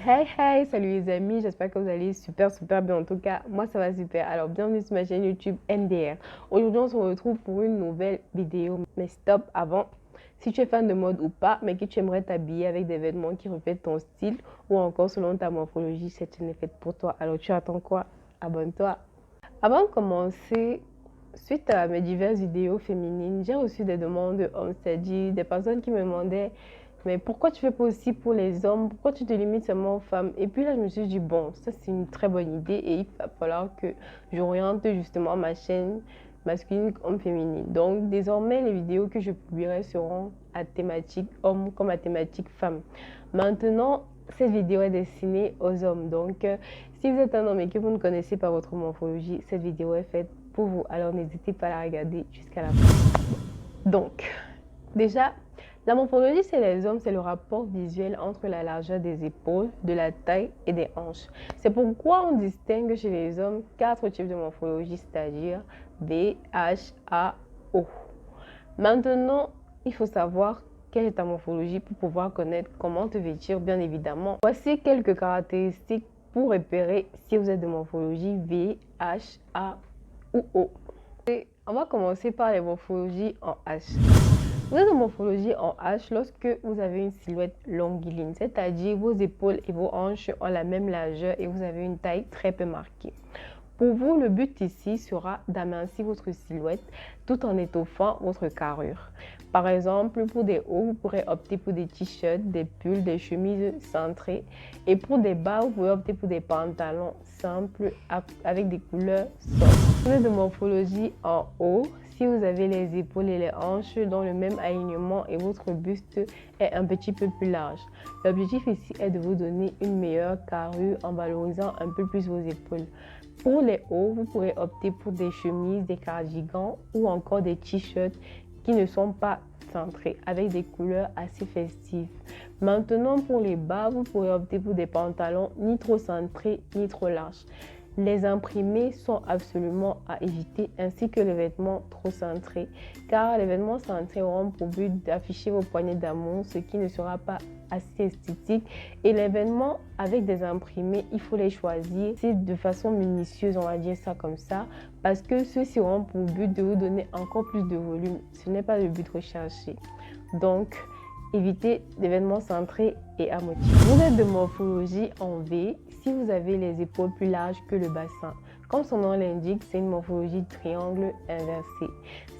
Hey hey, salut les amis, j'espère que vous allez super bien. En tout cas, moi ça va super. Alors bienvenue sur ma chaîne YouTube MDR. Aujourd'hui on se retrouve pour une nouvelle vidéo. Mais stop, avant, si tu es fan de mode ou pas, mais que tu aimerais t'habiller avec des vêtements qui reflètent ton style ou encore selon ta morphologie, cette chaîne est faite pour toi. Alors tu attends quoi? Abonne-toi. Avant de commencer, suite à mes diverses vidéos féminines, j'ai reçu des demandes de hommes, c'est-à-dire des personnes qui me demandaient mais pourquoi tu fais pas aussi pour les hommes? Pourquoi tu te limites seulement aux femmes? Et puis là, je me suis dit, bon, ça c'est une très bonne idée et il va falloir que j'oriente justement ma chaîne masculine comme féminine. Donc désormais, les vidéos que je publierai seront à thématique homme comme à thématique femme. Maintenant, cette vidéo est destinée aux hommes. Donc, si vous êtes un homme et que vous ne connaissez pas votre morphologie, cette vidéo est faite pour vous. Alors n'hésitez pas à la regarder jusqu'à la fin. Donc, déjà, la morphologie chez les hommes, c'est le rapport visuel entre la largeur des épaules, de la taille et des hanches. C'est pourquoi on distingue chez les hommes 4 types de morphologie, c'est-à-dire B, H, A, O. Maintenant, il faut savoir quelle est ta morphologie pour pouvoir connaître comment te vêtir, bien évidemment. Voici quelques caractéristiques pour repérer si vous êtes de morphologie V, H, A ou O. Et on va commencer par les morphologies en H. Vous êtes de morphologie en H lorsque vous avez une silhouette longiligne, c'est-à-dire vos épaules et vos hanches ont la même largeur et vous avez une taille très peu marquée. Pour vous, le but ici sera d'amincir votre silhouette tout en étoffant votre carrure. Par exemple, pour des hauts, vous pourrez opter pour des t-shirts, des pulls, des chemises cintrées. Et pour des bas, vous pouvez opter pour des pantalons simples avec des couleurs sobres. Vous êtes de morphologie en haut. Si vous avez les épaules et les hanches dans le même alignement et votre buste est un petit peu plus large. L'objectif ici est de vous donner une meilleure carrure en valorisant un peu plus vos épaules. Pour les hauts, vous pourrez opter pour des chemises, des cardigans ou encore des t-shirts qui ne sont pas centrés avec des couleurs assez festives. Maintenant, pour les bas, vous pourrez opter pour des pantalons ni trop centrés ni trop larges. Les imprimés sont absolument à éviter ainsi que les vêtements trop centrés car les vêtements centrés auront pour but d'afficher vos poignées d'amour, ce qui ne sera pas assez esthétique. Et les vêtements avec des imprimés, il faut les choisir de façon minutieuse, on va dire ça comme ça, parce que ceux-ci auront pour but de vous donner encore plus de volume. Ce n'est pas le but recherché. Donc, évitez les vêtements centrés et à motif. Vous êtes de morphologie en V si vous avez les épaules plus larges que le bassin. Comme son nom l'indique, c'est une morphologie triangle inversée.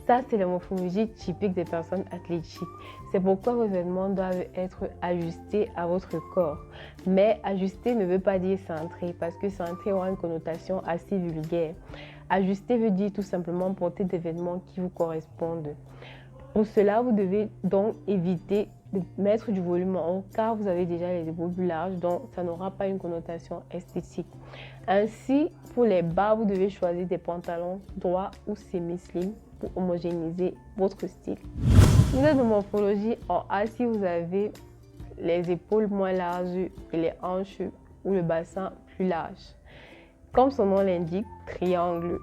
Ça, c'est la morphologie typique des personnes athlétiques. C'est pourquoi vos vêtements doivent être ajustés à votre corps. Mais ajusté ne veut pas dire centré, parce que centré aura une connotation assez vulgaire. Ajuster veut dire tout simplement porter des vêtements qui vous correspondent. Pour cela, vous devez donc éviter de mettre du volume en haut car vous avez déjà les épaules plus larges, donc ça n'aura pas une connotation esthétique. Ainsi, pour les bas, vous devez choisir des pantalons droits ou semi-slim pour homogénéiser votre style. Vous êtes de morphologie en A si vous avez les épaules moins larges et les hanches ou le bassin plus large. Comme son nom l'indique, triangle.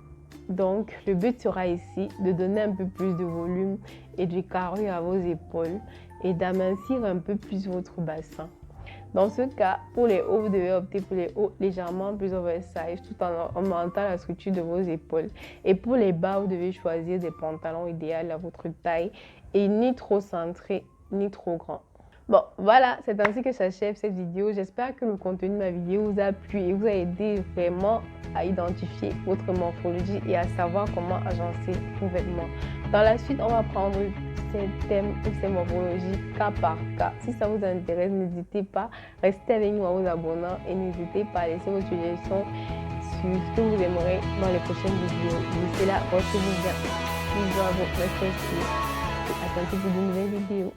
Donc, le but sera ici de donner un peu plus de volume et de carrure à vos épaules et d'amincir un peu plus votre bassin. Dans ce cas, pour les hauts, vous devez opter pour les hauts légèrement plus oversize tout en augmentant la structure de vos épaules. Et pour les bas, vous devez choisir des pantalons idéaux à votre taille et ni trop centrés ni trop grands. Bon, voilà, c'est ainsi que s'achève cette vidéo. J'espère que le contenu de ma vidéo vous a plu et vous a aidé vraiment à identifier votre morphologie et à savoir comment agencer vos vêtements. Dans la suite, on va prendre ces thèmes ou ces morphologies cas par cas. Si ça vous intéresse, n'hésitez pas, restez avec nous en vous abonnant et n'hésitez pas à laisser vos suggestions sur ce que vous aimerez dans les prochaines vidéos. D'ici là, portez-vous bien. Bisous à vous, restez et à bientôt pour de nouvelles vidéos.